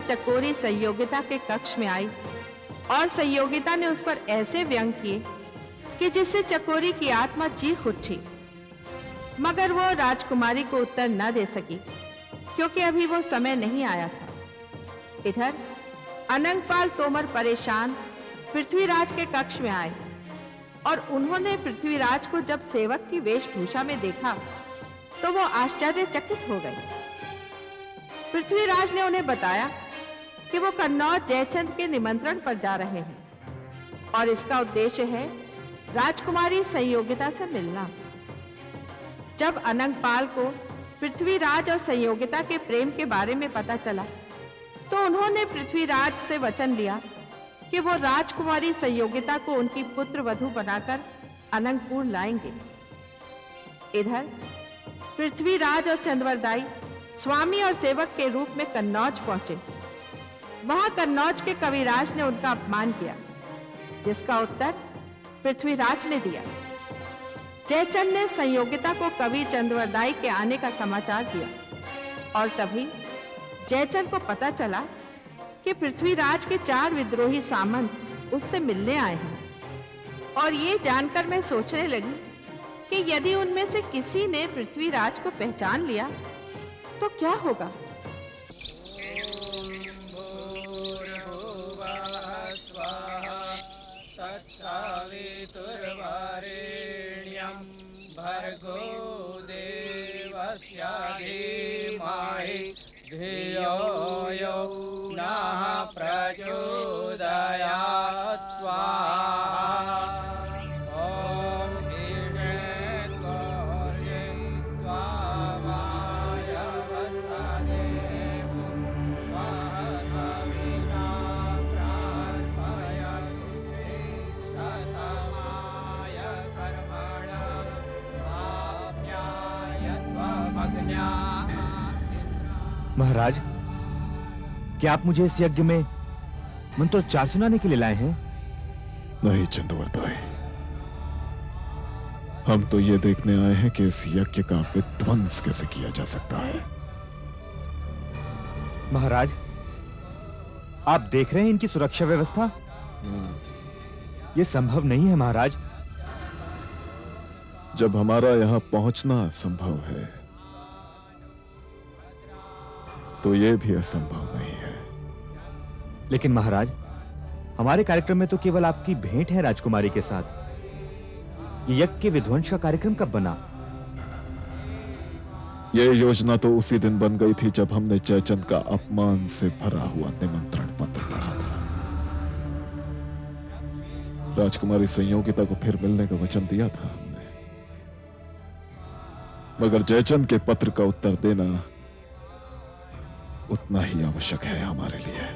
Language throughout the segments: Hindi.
चकोरी संयोगिता के कक्ष में आई और संयोगिता ने उस पर ऐसे व्यंग किए कि जिससे चकोरी की आत्मा चीख उठी, मगर वो राजकुमारी को उत्तर न दे सकी क्योंकि अभी वो समय नहीं आया था। इधर अनंगपाल तोमर परेशान पृथ्वीराज के कक्ष में आए और उन्होंने पृथ्वीराज को जब सेवक की वेशभूषा में देखा तो वो आश्चर्यचकित हो गए। पृथ्वीराज ने उन्हें बताया कि वो कन्नौज जयचंद के निमंत्रण पर जा रहे हैं और इसका उद्देश्य है राजकुमारी संयोगिता से मिलना। जब अनंगपाल को पृथ्वीराज और संयोगिता के प्रेम के बारे में पता चला तो उन्होंने पृथ्वीराज से वचन लिया कि वो राजकुमारी संयोगिता को उनकी पुत्र वधू बनाकर अनंगपुर लाएंगे। इधर पृथ्वीराज और चंद्रवरदाई स्वामी और सेवक के रूप में कन्नौज पहुंचे। वहां कन्नौज के कविराज ने उनका अपमान किया, जिसका उत्तर पृथ्वीराज ने दिया। जयचंद ने संयोगिता को कवि चंद्रवरदाई के आने का समाचार दिया और तभी जयचंद को पता चला कि पृथ्वीराज के 4 विद्रोही सामंत उससे मिलने आए हैं। और ये जानकर मैं सोचने लगी कि यदि उनमें से किसी ने पृथ्वीराज को पहचान लिया तो क्या होगा। भर्गो देवस्य धीमहि धियो यो नः प्रचोदयात् स्वाहा। ॐ ईशेत्कौर्यं त्वामाय वस्तदेव महसविता प्रार्थयतु श्रेष्ठतमाय कर्मण आप्याय त्वमग्न्या। महाराज, क्या आप मुझे इस यज्ञ में मंत्रोच्चार सुनाने के लिए लाए हैं? नहीं चंद्रवरदाई, हम तो ये देखने आए हैं कि इस यज्ञ का विध्वंस कैसे किया जा सकता है। महाराज, आप देख रहे हैं इनकी सुरक्षा व्यवस्था? यह संभव नहीं है महाराज। जब हमारा यहां पहुंचना संभव है तो यह भी असंभव नहीं है। लेकिन महाराज, हमारे कार्यक्रम में तो केवल आपकी भेंट है राजकुमारी के साथ। ये यज्ञ के विध्वंस का कार्यक्रम कब बना? यह योजना तो उसी दिन बन गई थी जब हमने जयचंद का अपमान से भरा हुआ निमंत्रण पत्र पढ़ा था। राजकुमारी संयोगिता को फिर मिलने का वचन दिया था हमने, मगर जयचंद के पत्र का उत्तर देना उतना ही आवश्यक है हमारे लिए।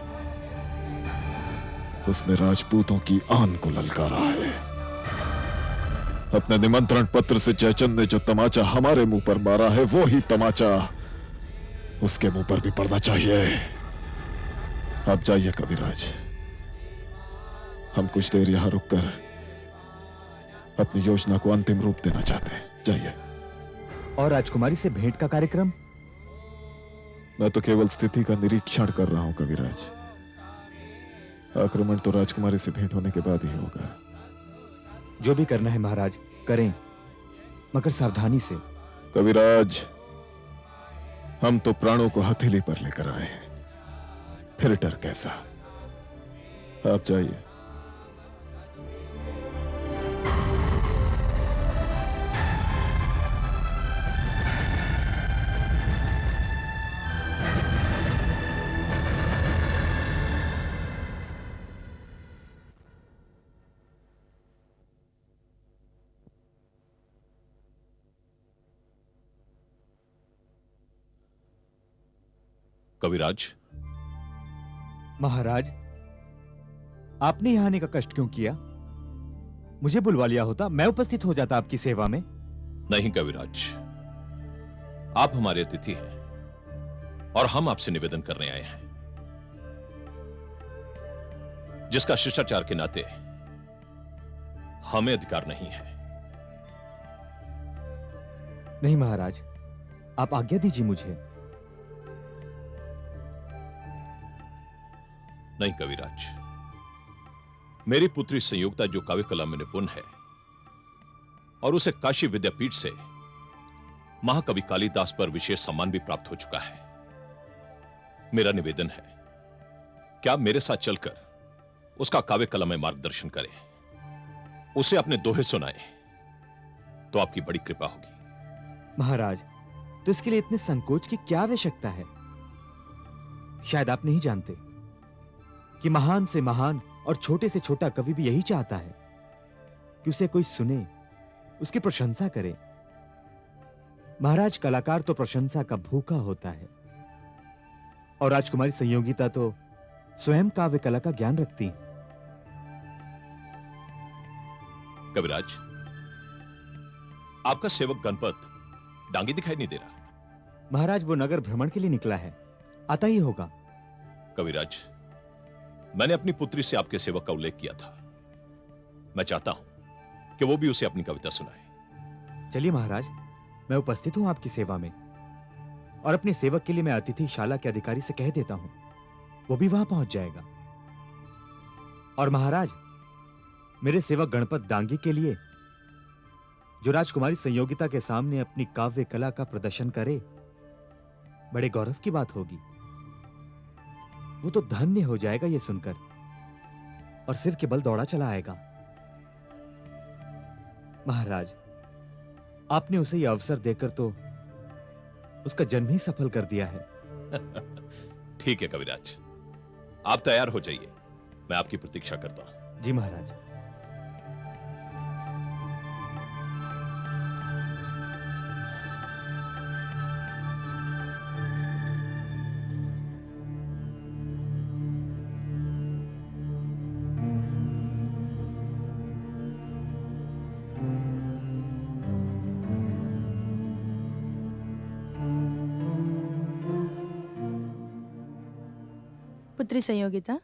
उसने राजपूतों की आन को ललकारा है। अपने निमंत्रण पत्र से जयचंद ने जो तमाचा हमारे मुंह पर मारा है, वो ही तमाचा उसके मुंह पर भी पड़ना चाहिए। आप जाइए कविराज, हम कुछ देर यहां रुककर अपनी योजना को अंतिम रूप देना चाहते हैं। जाइए। और राजकुमारी से भेंट का कार्यक्रम? मैं तो केवल स्थिति का निरीक्षण कर रहा हूं कविराज। आक्रमण तो राजकुमारी से भेंट होने के बाद ही होगा। जो भी करना है महाराज करें, मगर सावधानी से। कविराज, हम तो प्राणों को हथेली पर लेकर आए हैं, फिर डर कैसा। आप जाइए। कविराज। महाराज, आपने यहां आने का कष्ट क्यों किया? मुझे बुलवा लिया होता, मैं उपस्थित हो जाता आपकी सेवा में। नहीं कविराज, आप हमारे अतिथि हैं और हम आपसे निवेदन करने आए हैं, जिसका शिष्टाचार के नाते हमें अधिकार नहीं है। नहीं महाराज, आप आज्ञा दीजिए मुझे। नहीं कविराज, मेरी पुत्री संयुक्ता जो काव्य कला में निपुण है और उसे काशी विद्यापीठ से महाकवि कालिदास पर विशेष सम्मान भी प्राप्त हो चुका है। मेरा निवेदन है क्या मेरे साथ चलकर उसका काव्य कला में मार्गदर्शन करें, उसे अपने दोहे सुनाएं, तो आपकी बड़ी कृपा होगी। महाराज, तो इसके लिए इतने संकोच की क्या आवश्यकता है? शायद आप नहीं जानते कि महान से महान और छोटे से छोटा कवि भी यही चाहता है कि उसे कोई सुने, उसकी प्रशंसा करे। महाराज, कलाकार तो प्रशंसा का भूखा होता है और राजकुमारी संयोगिता तो स्वयं काव्य कला का ज्ञान रखती। कविराज, आपका सेवक गणपत डांगी दिखाई नहीं दे रहा। महाराज, वो नगर भ्रमण के लिए निकला है, आता ही होगा। कविराज, मैंने अपनी पुत्री से आपके सेवक का उल्लेख किया था। मैं चाहता हूं कि वो भी उसे अपनी कविता सुनाए। चलिए महाराज, मैं उपस्थित हूं आपकी सेवा में, और अपने सेवक के लिए मैं अतिथिशाला के अधिकारी से कह देता हूं, वो भी वहां पहुंच जाएगा। और महाराज, मेरे सेवक गणपत डांगी के लिए जो राजकुमारी संयोगिता के सामने अपनी काव्य कला का प्रदर्शन करे, बड़े गौरव की बात होगी। वो तो धन्य हो जाएगा ये सुनकर, और सिर के बल दौड़ा चला आएगा। महाराज, आपने उसे यह अवसर देकर तो उसका जन्म ही सफल कर दिया है। ठीक है कविराज, आप तैयार हो जाइए, मैं आपकी प्रतीक्षा करता हूं। जी महाराज। पुत्री संयोगिता।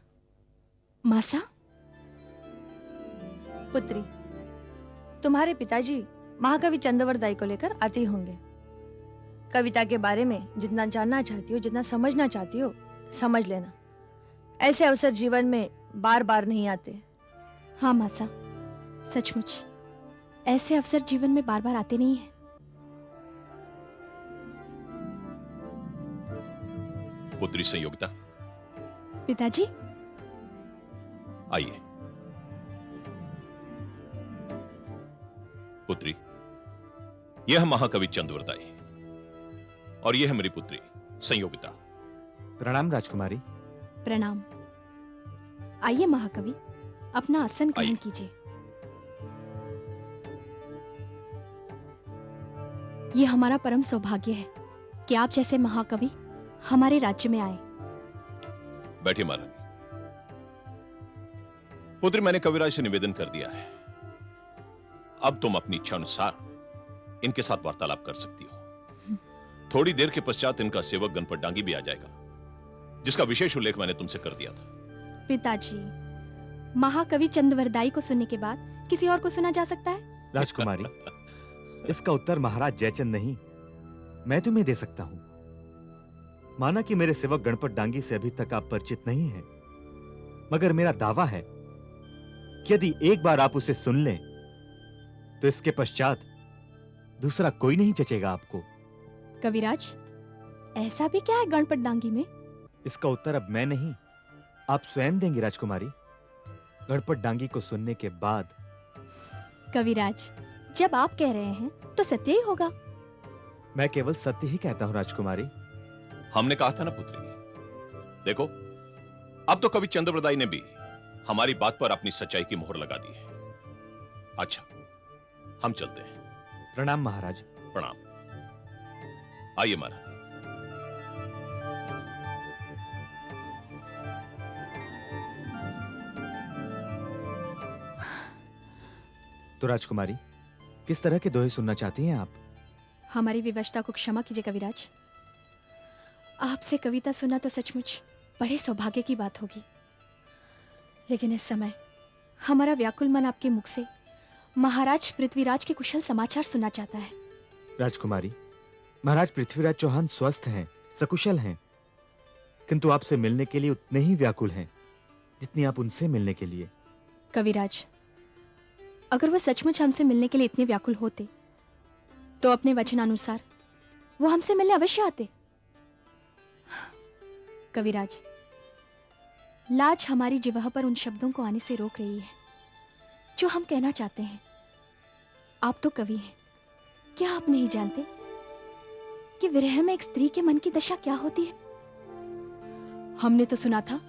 मासा, पुत्री, तुम्हारे पिताजी महाकवि चंद्रवरदाई को लेकर आते ही होंगे। कविता के बारे में जितना जानना चाहती हो, जितना समझना चाहती हो, समझ लेना। ऐसे अवसर जीवन में बार बार नहीं आते। हाँ मासा, सचमुच ऐसे अवसर जीवन में बार बार आते नहीं हैं। पुत्री संयोगिता, पिताजी। आइए। पुत्री, यह महाकवि चंद्रवरदाई और यह है मेरी पुत्री संयोगिता। प्रणाम राजकुमारी। प्रणाम। आइए महाकवि, अपना आसन ग्रहण आइए। कीजिए। ये हमारा परम सौभाग्य है कि आप जैसे महाकवि हमारे राज्य में आए। बैठिए महारानी। पुत्री, मैंने कविराज से निवेदन कर दिया है, अब तुम अपनी इच्छा अनुसार इनके साथ वार्तालाप कर सकती हो। थोड़ी देर के पश्चात इनका सेवक गणपत डांगी भी आ जाएगा, जिसका विशेष उल्लेख मैंने तुमसे कर दिया था। पिताजी, महाकवि चंद्रवरदाई को सुनने के बाद किसी और को सुना जा सकता है? राजकुमारी, इसका उत्तर महाराज जयचंद नहीं, मैं तुम्हें दे सकता हूं। माना कि मेरे सेवक गणपत डांगी से अभी तक आप परिचित नहीं हैं, मगर मेरा दावा है कि यदि एक बार आप उसे सुन लें तो इसके पश्चात दूसरा कोई नहीं जचेगा आपको। कविराज, ऐसा भी क्या है गणपत डांगी में? इसका उत्तर अब मैं नहीं, आप स्वयं देंगे राजकुमारी, गणपत डांगी को सुनने के बाद। कविराज, जब आप कह रहे हैं तो सत्य ही होगा। मैं केवल सत्य ही कहता हूं राजकुमारी। हमने कहा था ना पुत्री, देखो अब तो कवि चंद्रवरदाई ने भी हमारी बात पर अपनी सच्चाई की मोहर लगा दी है। अच्छा, हम चलते हैं। प्रणाम महाराज। प्रणाम। आइए महाराज। तो राजकुमारी, किस तरह के दोहे सुनना चाहती हैं आप? हमारी विवशता को क्षमा कीजिए कविराज। आपसे कविता सुनना तो सचमुच बड़े सौभाग्य की बात होगी, लेकिन इस समय हमारा व्याकुल मन आपके मुख से महाराज पृथ्वीराज के कुशल समाचार सुनना चाहता है। राजकुमारी, महाराज पृथ्वीराज चौहान स्वस्थ हैं, सकुशल हैं, किंतु आपसे मिलने के लिए उतने ही व्याकुल हैं जितनी आप उनसे मिलने के लिए। कविराज, अगर वो सचमुच हमसे मिलने के लिए इतने व्याकुल होते तो अपने वचनानुसार वो हमसे मिलने अवश्य आते। कविराज, लाज हमारी जिह्वा पर उन शब्दों को आने से रोक रही है जो हम कहना चाहते हैं। आप तो कवि हैं, क्या आप नहीं जानते कि विरह में एक स्त्री के मन की दशा क्या होती है? हमने तो सुना था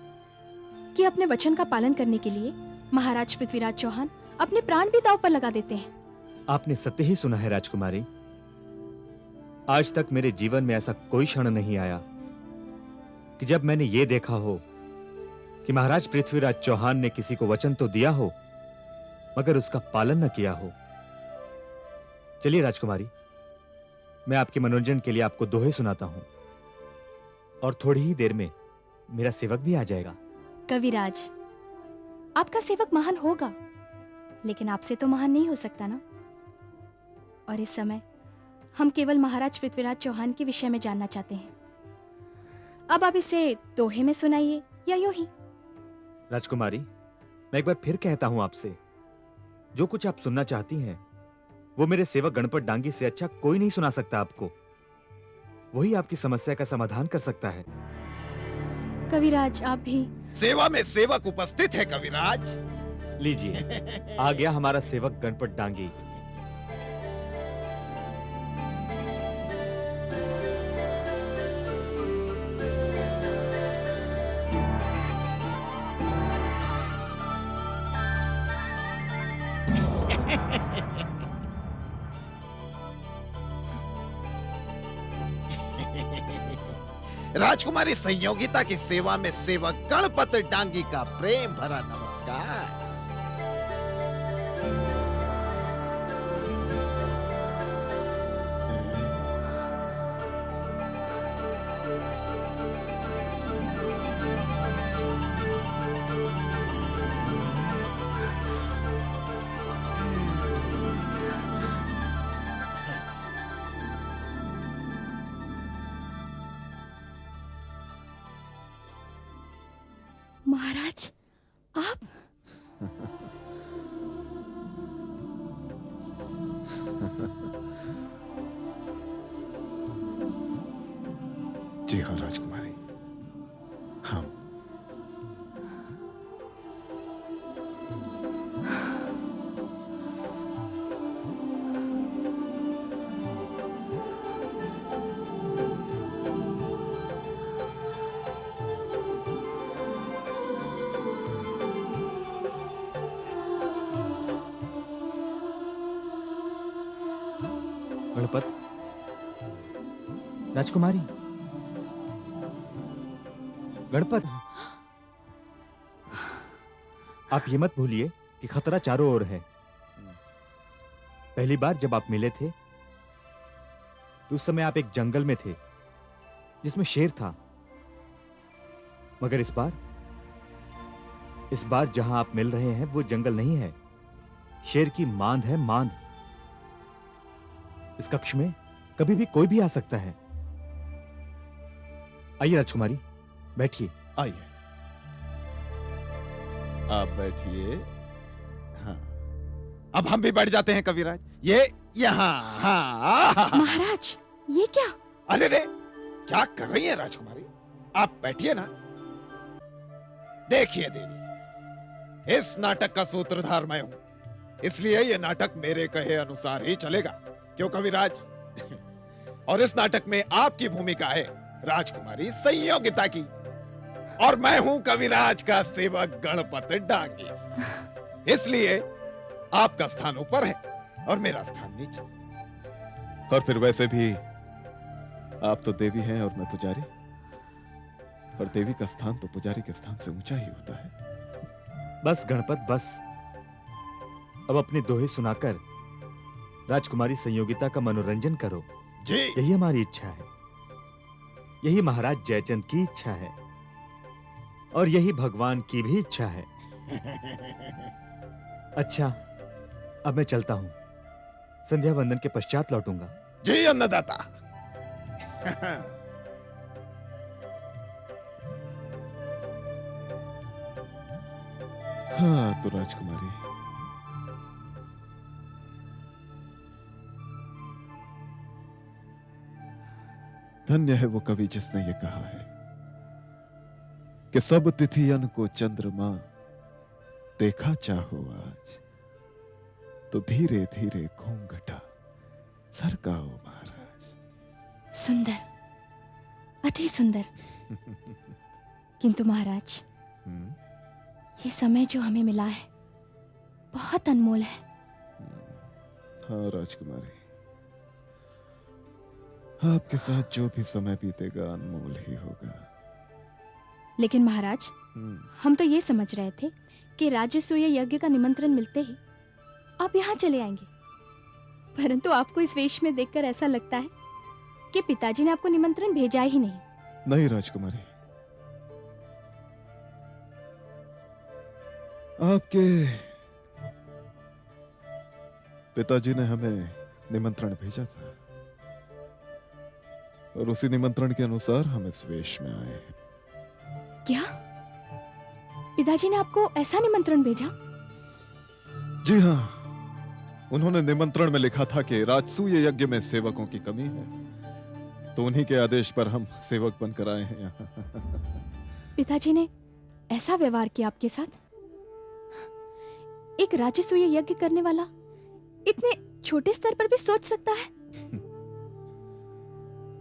कि अपने वचन का पालन करने के लिए महाराज पृथ्वीराज चौहान अपने प्राण भी दांव पर लगा देते हैं। आपने सत्य ही सुना है राजकुमारी। आज तक मेरे जीवन में ऐसा कोई क्षण नहीं आया कि जब मैंने ये देखा हो कि महाराज पृथ्वीराज चौहान ने किसी को वचन तो दिया हो मगर उसका पालन न किया हो। चलिए राजकुमारी, मैं आपके मनोरंजन के लिए आपको दोहे सुनाता हूं और थोड़ी ही देर में मेरा सेवक भी आ जाएगा। कविराज, आपका सेवक महान होगा, लेकिन आपसे तो महान नहीं हो सकता ना। और इस समय हम केवल महाराज पृथ्वीराज चौहान के विषय में जानना चाहते हैं। अब आप इसे दोहे में सुनाइए या यूं ही। राजकुमारी, मैं एक बार फिर कहता हूं आपसे, जो कुछ आप सुनना चाहती हैं वो मेरे सेवक गणपत डांगी से अच्छा कोई नहीं सुना सकता आपको। वही आपकी समस्या का समाधान कर सकता है। कविराज, आप भी। सेवा में सेवक उपस्थित है कविराज। लीजिए, आ गया हमारा सेवक गणपत डांगी। राजकुमारी संयोगिता की सेवा में सेवक गणपत डांगी का प्रेम भरा नमस्कार। महाराज, आप? जी हाँ राजकुमारी, हम गणपत, राजकुमारी, गणपत, आप ये मत भूलिए कि खतरा चारों ओर है। पहली बार जब आप मिले थे तो उस समय आप एक जंगल में थे जिसमें शेर था, मगर इस बार जहां आप मिल रहे हैं वो जंगल नहीं है, शेर की मांद है, मांद। इस कक्ष में कभी भी कोई भी आ सकता है। आइए राजकुमारी, बैठिए। आइए, आप बैठिए। हाँ, अब हम भी बैठ जाते हैं कविराज। ये यहाँ। हाँ। महाराज, ये क्या? अरे रे, क्या कर रही हैं राजकुमारी? आप बैठिए ना। देखिए देवी, इस नाटक का सूत्रधार मैं हूं, इसलिए ये नाटक मेरे कहे अनुसार ही चलेगा। क्यों कविराज? और इस नाटक में आपकी भूमिका है राजकुमारी संयोगिता की, और मैं हूं कविराज का सेवक गणपत डांगी। इसलिए आपका स्थान ऊपर है और मेरा स्थान नीचे। और फिर वैसे भी आप तो देवी हैं और मैं पुजारी, और देवी का स्थान तो पुजारी के स्थान से ऊंचा ही होता है। बस गणपत, बस। अब अपने दोहे सुनाकर राजकुमारी संयोगिता का मनोरंजन करो। जी। यही हमारी इच्छा है, यही महाराज जयचंद की इच्छा है, और यही भगवान की भी इच्छा है। अच्छा, अब मैं चलता हूं, संध्या वंदन के पश्चात लौटूंगा। जी अन्नदाता। हाँ तो राजकुमारी, धन्य है वो कवि जिसने ये कहा है कि सब तिथियन को चंद्रमा देखा चाहो आज, तो धीरे धीरे घूंघटा सरकाओ महाराज। सुंदर, अति सुंदर। किंतु महाराज, हम्म, ये समय जो हमें मिला है बहुत अनमोल है। हाँ राजकुमारी, आपके साथ जो भी समय बीतेगा अनमोल ही होगा। लेकिन महाराज, हम तो ये समझ रहे थे कि राजसूय यज्ञ का निमंत्रण मिलते ही आप यहाँ चले आएंगे, परंतु आपको इस वेश में देखकर ऐसा लगता है कि पिताजी ने आपको निमंत्रण भेजा ही नहीं। नहीं राजकुमारी, आपके पिताजी ने हमें निमंत्रण भेजा था और उसी निमंत्रण के अनुसार हम इस वेश में आए हैं। क्या पिताजी ने आपको ऐसा निमंत्रण भेजा? जी हाँ, उन्होंने निमंत्रण में लिखा था कि राजसूय यज्ञ में सेवकों की कमी है, तो उन्हीं के आदेश पर हम सेवक बनकर आए हैं यहाँ। पिताजी ने ऐसा व्यवहार किया आपके साथ? एक राजसूय यज्ञ करने वाला इतने छोटे स्तर पर भी सोच सकता है?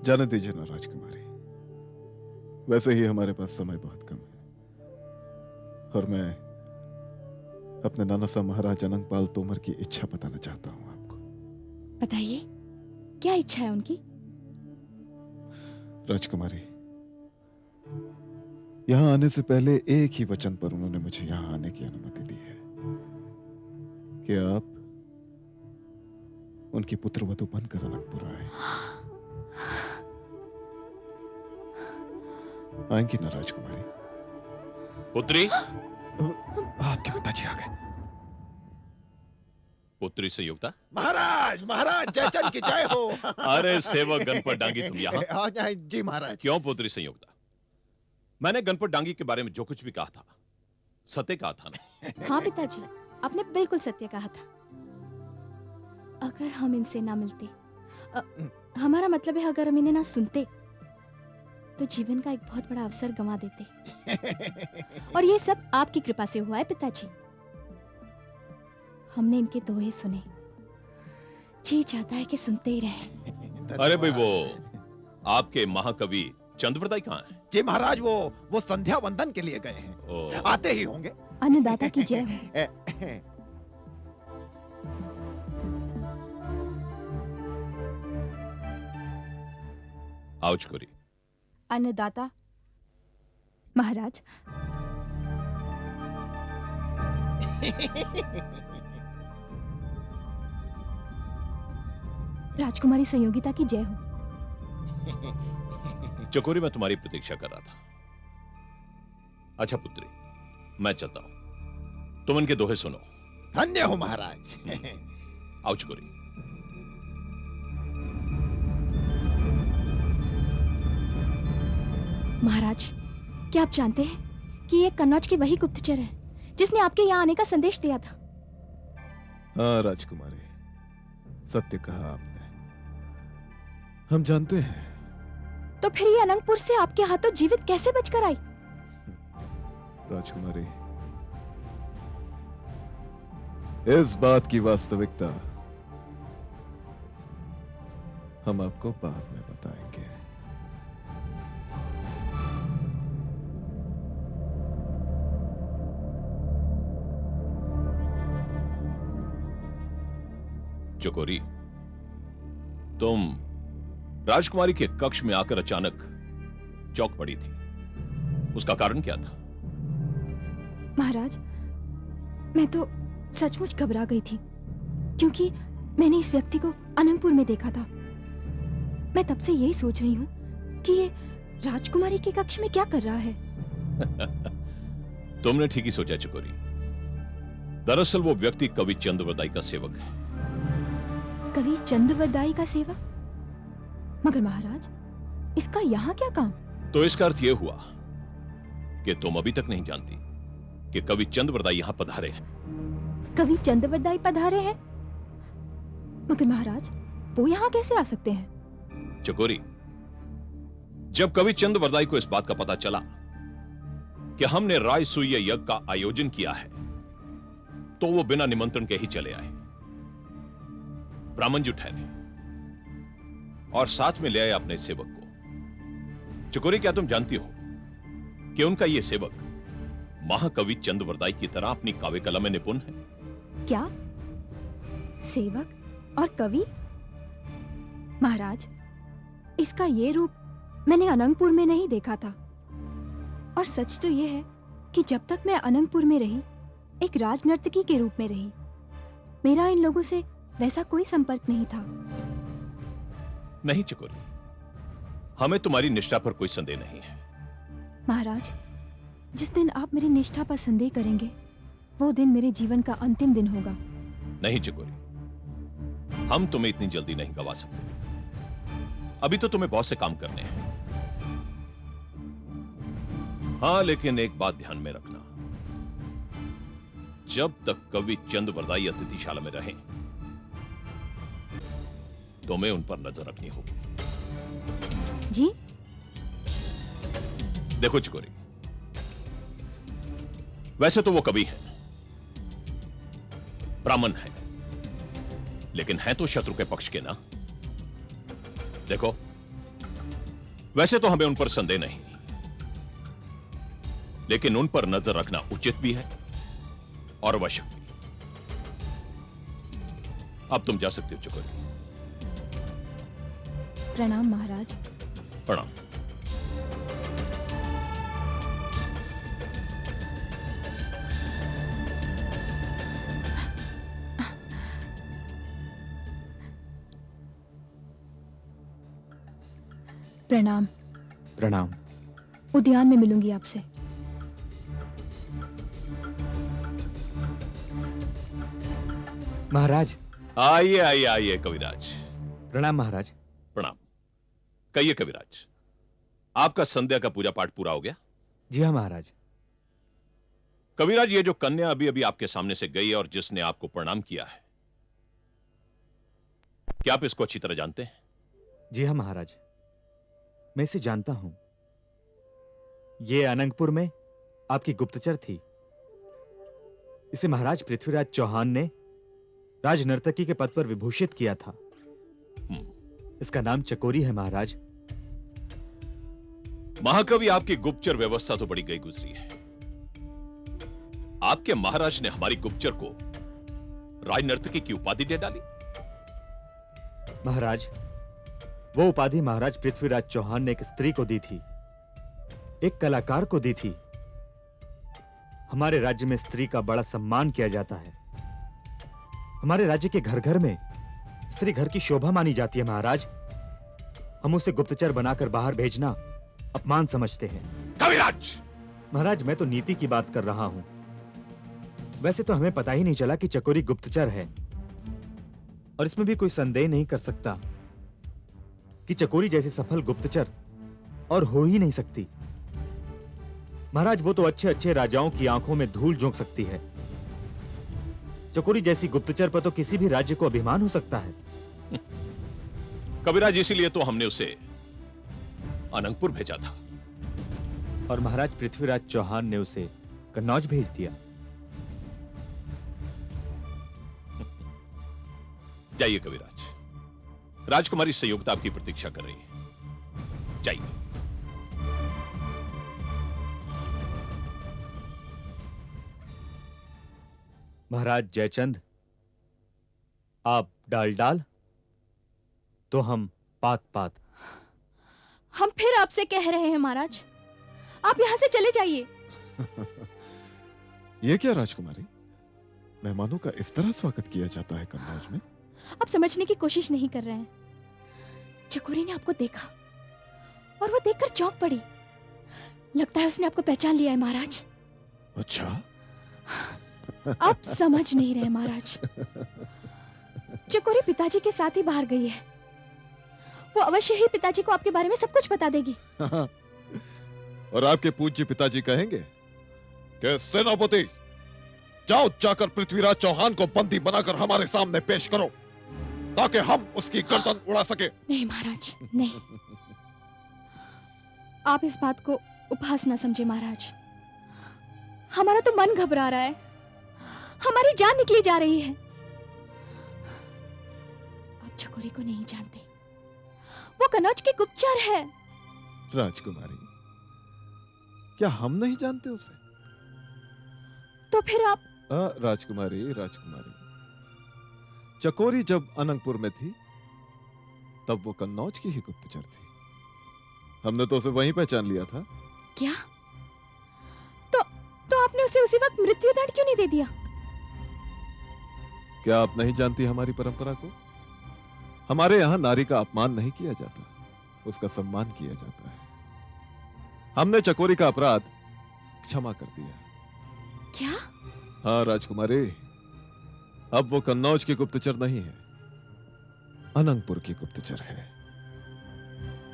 जाने दीजिए ना राजकुमारी, वैसे ही हमारे पास समय बहुत कम है और मैं अपने नाना साहब महाराज अनंगपाल तोमर की इच्छा बताना चाहता हूं आपको। बताइए, क्या इच्छा है उनकी? राजकुमारी, यहां आने से पहले एक ही वचन पर उन्होंने मुझे यहां आने की अनुमति दी है कि आप उनकी पुत्रवधू बनकर अनंतपुर आए। आएंगी ना राजकुमारी? पुत्री, आपके पिताजी आ गए। पुत्री संयुक्ता। महाराज, महाराज जयचंद की जय हो। अरे सेवक गणपत डांगी, तुम यहाँ? जी महाराज। क्यों पुत्री संयुक्ता? मैंने गणपत डांगी के बारे में जो कुछ भी कहा था सत्य कहा था ना? हाँ पिताजी, आपने बिल्कुल सत्य कहा था। अगर हम इनसे ना मिलते, हमारा मतलब है अगर हम इन्हें ना सुनते, तो जीवन का एक बहुत बड़ा अवसर गंवा देते। और ये सब आपकी कृपा से हुआ है पिताजी। हमने इनके दोहे सुने, जी चाहता है कि सुनते ही रहें। अरे भाई, वो आपके महाकवि चंद्रवरदाई कहाँ हैं? जी महाराज, वो संध्या वंदन के लिए गए हैं। ओ, आते ही होंगे। अन्नदाता की जय हो। आओ छोरी। अन्नदाता। महाराज, राजकुमारी संयोगिता की जय हो। चकोरी, मैं तुम्हारी प्रतीक्षा कर रहा था। अच्छा पुत्री, मैं चलता हूं, तुम इनके दोहे सुनो। धन्य हो महाराज। आओ चकोरी। महाराज, क्या आप जानते हैं कि ये कन्नौज की वही गुप्तचर है जिसने आपके यहाँ आने का संदेश दिया था? हाँ राजकुमारी, सत्य कहा आपने। हम जानते हैं। तो फिर ये अनंतपुर से आपके हाथों जीवित कैसे बचकर आई? राजकुमारी, इस बात की वास्तविकता हम आपको बाद में बताएंगे। चकोरी, तुम राजकुमारी के कक्ष में आकर अचानक चौंक पड़ी थी, उसका कारण क्या था? महाराज, मैं तो सचमुच घबरा गई थी, क्योंकि मैंने इस व्यक्ति को अनंतपुर में देखा था। मैं तब से यही सोच रही हूँ कि ये राजकुमारी के कक्ष में क्या कर रहा है। तुमने ठीक ही सोचा चकोरी। दरअसल वो व्यक्ति कवि चंद्रवरदाई का सेवक है। कवि चंद्रवरदाई का सेवक? मगर महाराज, इसका यहाँ क्या काम? तो इसका अर्थ यह हुआ कि तुम अभी तक नहीं जानती कि कवि चंद्रवरदाई यहां पधारे हैं। कवि चंद्रवरदाई पधारे हैं? मगर महाराज, वो यहाँ कैसे आ सकते हैं? चकोरी, जब कवि चंद्रवरदाई को इस बात का पता चला कि हमने राजसूय यज्ञ का आयोजन किया है, तो वो बिना निमंत्रण के ही चले आए। ब्राह्मण जुटाए और साथ में ले आए अपने सेवक को। चकोरी, क्या तुम जानती हो कि उनका यह सेवक महाकवि चंद्रवरदाई की तरह अपनी काव्य कला में निपुण है? क्या? सेवक और कवि? महाराज, इसका ये रूप मैंने अनंगपुर में नहीं देखा था। और सच तो यह है कि जब तक मैं अनंगपुर में रही, एक राजनर्तकी के रूप में रही, मेरा इन लोगों से वैसा कोई संपर्क नहीं था। नहीं चकोरी, हमें तुम्हारी निष्ठा पर कोई संदेह नहीं है। महाराज, जिस दिन आप मेरी निष्ठा पर संदेह करेंगे, वो दिन मेरे जीवन का अंतिम दिन होगा। नहीं चकोरी, हम तुम्हें इतनी जल्दी नहीं गवा सकते। अभी तो तुम्हें बहुत से काम करने हैं। हाँ, लेकिन एक बात ध्यान में रखना, जब तक कवि चंद्रवरदाई अतिथिशाला में रहें, तुम्हें उन पर नजर रखनी होगी। जी? देखो चकोरी, वैसे तो वो कवि है, ब्राह्मण है, लेकिन है तो शत्रु के पक्ष के ना। देखो, वैसे तो हमें उन पर संदेह नहीं, लेकिन उन पर नजर रखना उचित भी है और आवश्यक भी। अब तुम जा सकते हो चकोरी। प्रणाम महाराज। प्रणाम। प्रणाम। प्रणाम। उद्यान में मिलूंगी आपसे। महाराज। आइए आइए आइए कविराज। प्रणाम महाराज। प्रणाम। कहिए कविराज, आपका संध्या का पूजा पाठ पूरा हो गया? जी हाँ महाराज। कविराज, ये जो कन्या अभी अभी आपके सामने से गई और जिसने आपको प्रणाम किया है, क्या आप इसको अच्छी तरह जानते हैं? जी हाँ महाराज, मैं इसे जानता हूं। ये अनंगपुर में आपकी गुप्तचर थी। इसे महाराज पृथ्वीराज चौहान ने राजनर्तकी के पद पर विभूषित किया था। इसका नाम चकोरी है महाराज। महाकवि, आपकी गुप्तचर व्यवस्था तो बड़ी गई गुजरी है। आपके महाराज ने हमारी गुप्तचर को राजनर्तकी की उपाधि दे डाली। महाराज, वो उपाधि महाराज पृथ्वीराज चौहान ने एक स्त्री को दी थी, एक कलाकार को दी थी। हमारे राज्य में स्त्री का बड़ा सम्मान किया जाता है। हमारे राज्य के घर घर में स्त्री घर की शोभा मानी जाती है महाराज। हम उसे गुप्तचर बनाकर बाहर भेजना अपमान समझते हैं। कविराज! महाराज, मैं तो नीति की बात कर रहा हूं। वैसे तो हमें पता ही नहीं चला कि चकोरी गुप्तचर है, और इसमें भी कोई संदेह नहीं कर सकता कि चकोरी जैसी सफल गुप्तचर और हो ही नहीं सकती। महाराज, वो तो अच्छे अच्छे राजाओं की आंखों में धूल झोंक सकती है। चकोरी जैसी गुप्तचर पर तो किसी भी राज्य को अभिमान हो सकता है। कविराज, इसीलिए तो हमने उसे अनंगपुर भेजा था। और महाराज पृथ्वीराज चौहान ने उसे कन्नौज भेज दिया। जाइए कविराज, राजकुमारी संयुक्ता आपकी प्रतीक्षा कर रही है। जाइए। महाराज जयचंद, आप डाल डाल तो हम पात पात। हम फिर आपसे कह रहे हैं महाराज, आप यहाँ से चले जाइए। ये क्या राजकुमारी, मेहमानों का इस तरह स्वागत किया जाता है कन्नौज में? आप समझने की कोशिश नहीं कर रहे हैं। चकोरी ने आपको देखा और वो देखकर चौंक पड़ी। लगता है उसने आपको पहचान लिया है महाराज। अच्छा। आप समझ नहीं रहे महाराज। चकोरी पिताजी के साथ ही बाहर गई है। वो अवश्य ही पिताजी को आपके बारे में सब कुछ बता देगी। और आपके पूज्य पिताजी कहेंगे कि सेनापति जाओ, जाकर पृथ्वीराज चौहान को बंदी बनाकर हमारे सामने पेश करो, ताकि हम उसकी गर्दन उड़ा सके। नहीं महाराज, नहीं। आप इस बात को उपहास न समझे महाराज। हमारा तो मन घबरा रहा है, हमारी जान निकली जा रही है। आप चकोरी को नहीं जानते, वो कनौज की गुप्तचर है। राजकुमारी, क्या हम नहीं जानते उसे? तो फिर आप? राजकुमारी, राजकुमारी, चकोरी जब अनंगपुर में थी तब वो कन्नौज की ही गुप्तचर थी। हमने तो उसे वहीं पहचान लिया था। क्या? तो आपने उसे उसी वक्त मृत्युदंड क्यों नहीं दे दिया? क्या आप नहीं जानती हमारी परंपरा को? हमारे यहां नारी का अपमान नहीं किया जाता, उसका सम्मान किया जाता है। हमने चकोरी का अपराध क्षमा कर दिया। क्या? हाँ राजकुमारी, अब वो कन्नौज की गुप्तचर नहीं है, अनंगपुर की गुप्तचर है।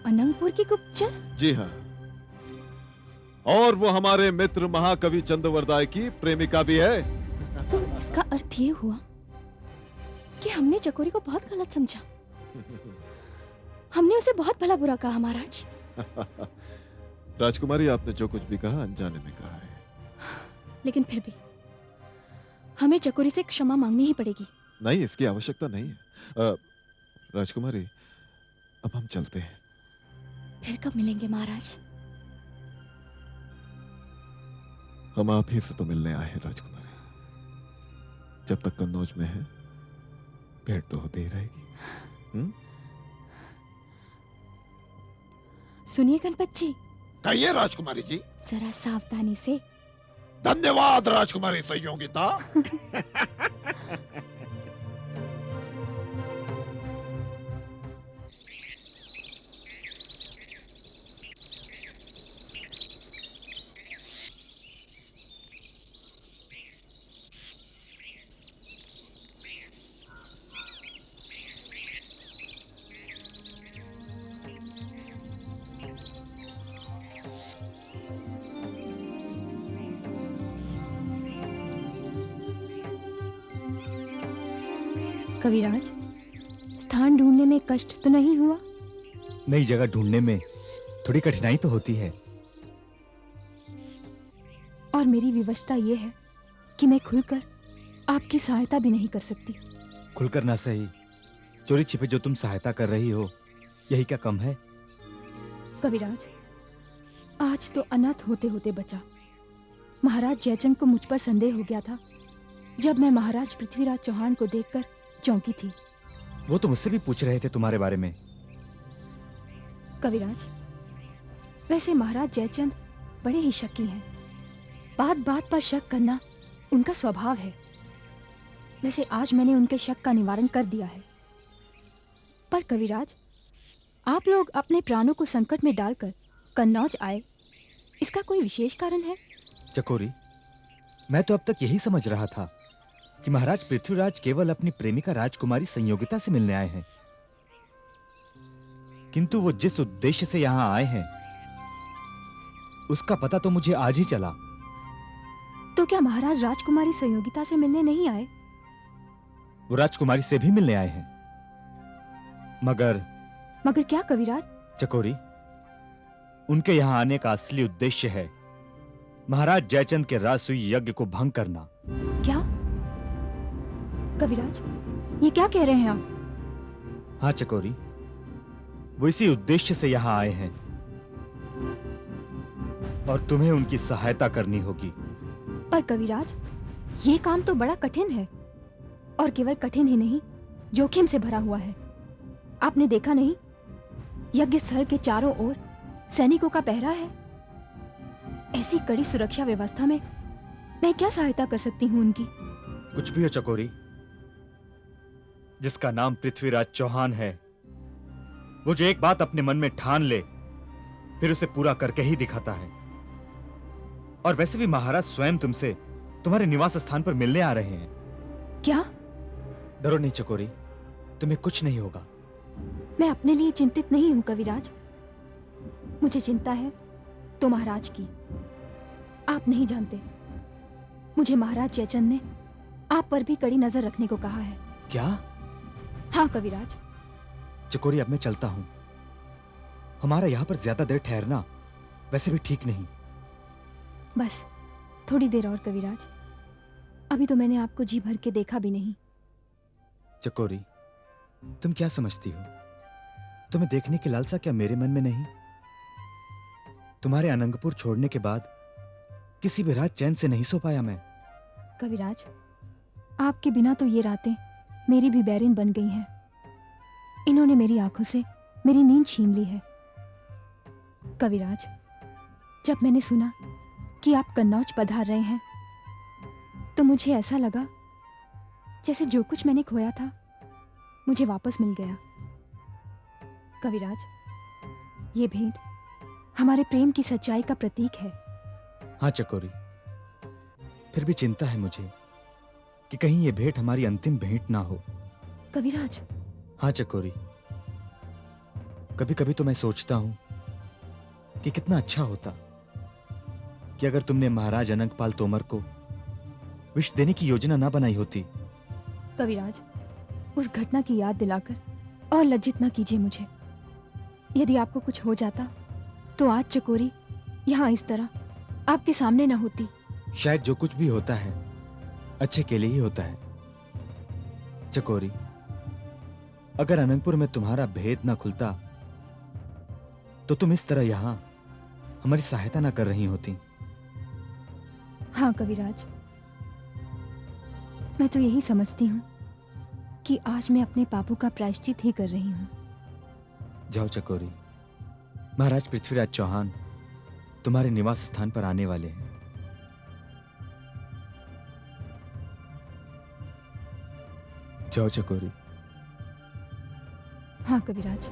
अनंगपुर की गुप्तचर? जी हाँ, और वो हमारे मित्र महाकवि चंद्रवरदाय की प्रेमिका भी है। तो इसका अर्थ ये हुआ कि हमने चकोरी को बहुत गलत समझा। हमने उसे बहुत भला बुरा कहा महाराज। राजकुमारी, आपने जो कुछ भी कहा अनजाने में कहा है। लेकिन फिर भी हमें चकोरी से क्षमा मांगनी ही पड़ेगी। नहीं, इसकी आवश्यकता नहीं है। राजकुमारी, अब हम चलते हैं। फिर कब मिलेंगे महाराज? हम आप ही से तो मिलने आए हैं राजकुमारी। जब तक कन्नौज में है, भेंट तो होती ही रहेगी। सुनिए गणपत जी। कहिए राजकुमारी जी। जरा सावधानी से। धन्यवाद राजकुमारी संयोगिता। कविराज, स्थान ढूंढने में कष्ट तो नहीं हुआ? नई जगह ढूंढने में थोड़ी कठिनाई तो होती है। और मेरी विवशता यह है कि मैं खुलकर आपकी सहायता भी नहीं कर सकती। खुलकर ना सही, चोरी छिपे जो तुम सहायता कर रही हो, यही क्या कम है? कविराज, आज तो अनाथ होते होते बचा। महाराज जयचंद को मुझ पर संदेह हो गया था जब मैं महाराज पृथ्वीराज चौहान को देखकर चौंकी थी। वो तो मुझसे भी पूछ रहे थे तुम्हारे बारे में। कविराज, वैसे महाराज जयचंद बड़े ही शक्की हैं। बात बात पर शक करना उनका स्वभाव है। वैसे आज मैंने उनके शक का निवारण कर दिया है। पर कविराज, आप लोग अपने प्राणों को संकट में डालकर कन्नौज आए, इसका कोई विशेष कारण है? चकोरी, मैं तो अब तक यही समझ रहा था कि महाराज पृथ्वीराज केवल अपनी प्रेमिका राजकुमारी संयोगिता से मिलने आए हैं, किंतु वो जिस उद्देश्य से यहां आए हैं उसका पता तो मुझे आज ही चला। तो क्या महाराज राजकुमारी संयोगिता से मिलने नहीं आए? वो राजकुमारी से भी मिलने आए हैं, मगर क्या कविराज? चकोरी, उनके यहां आने का असली उद्देश्य है महाराज जयचंद के राजसूय यज्ञ को भंग करना। क्या? कविराज, ये क्या कह रहे हैं आप? हाँ चकोरी, वो इसी उद्देश्य से यहां आए हैं और तुम्हें उनकी सहायता करनी होगी। पर कविराज, ये काम तो बड़ा कठिन है, और केवल कठिन ही नहीं, जोखिम से भरा हुआ है। आपने देखा नहीं, यज्ञ स्थल के चारों ओर सैनिकों का पहरा है। ऐसी कड़ी सुरक्षा व्यवस्था में मैं क्या सहायता कर सकती हूँ उनकी? कुछ भी हो चकोरी, जिसका नाम पृथ्वीराज चौहान है, वो जो एक बात अपने मन में ठान ले फिर उसे पूरा करके ही दिखाता है। और वैसे भी महाराज स्वयं तुमसे तुम्हारे निवास स्थान पर मिलने आ रहे हैं। क्या? डरो नहीं चकोरी, तुम्हें कुछ नहीं होगा। मैं अपने लिए चिंतित नहीं हूं कविराज, मुझे चिंता है तो महाराज की। आप नहीं जानते, मुझे महाराज जयचंद ने आप पर भी कड़ी नजर रखने को कहा है। क्या? हाँ कविराज। चकोरी, अब मैं चलता हूं। हमारा यहां पर ज्यादा देर ठहरना वैसे भी ठीक नहीं। बस थोड़ी देर और कविराज, अभी तो मैंने आपको जी भर के देखा भी नहीं। चकोरी, तुम क्या समझती हो? तुम्हें देखने की लालसा क्या मेरे मन में नहीं? तुम्हारे अनंगपुर छोड़ने के बाद किसी भी रात चैन से नहीं सो पाया मैं। कविराज, आपके बिना तो ये रातें मेरी भी बैरिन बन गई हैं। इन्होंने मेरी आंखों से मेरी नींद छीन ली है। कविराज, जब मैंने सुना कि आप कन्नौज पधार रहे हैं तो मुझे ऐसा लगा जैसे जो कुछ मैंने खोया था मुझे वापस मिल गया। कविराज, ये भेंट हमारे प्रेम की सच्चाई का प्रतीक है। हाँ चकोरी, फिर भी चिंता है मुझे कि कहीं ये भेंट हमारी अंतिम भेंट ना हो। कविराज। हाँ चकोरी, कभी कभी तो मैं सोचता हूं कि कितना अच्छा होता कि अगर तुमने महाराज अनंगपाल तोमर को विष देने की योजना ना बनाई होती। कविराज, उस घटना की याद दिलाकर और लज्जित ना कीजिए मुझे। यदि आपको कुछ हो जाता तो आज चकोरी यहाँ इस तरह आपके सामने ना होती। शायद जो कुछ भी होता है अच्छे के लिए ही होता है। चकोरी, अगर अनंतपुर में तुम्हारा भेद ना खुलता तो तुम इस तरह यहां हमारी सहायता ना कर रही होती। हाँ कविराज, मैं तो यही समझती हूँ कि आज मैं अपने पापों का प्रायश्चित ही कर रही हूँ। जाओ चकोरी, महाराज पृथ्वीराज चौहान तुम्हारे निवास स्थान पर आने वाले हैं। जाओ चकोरी। हाँ कविराज।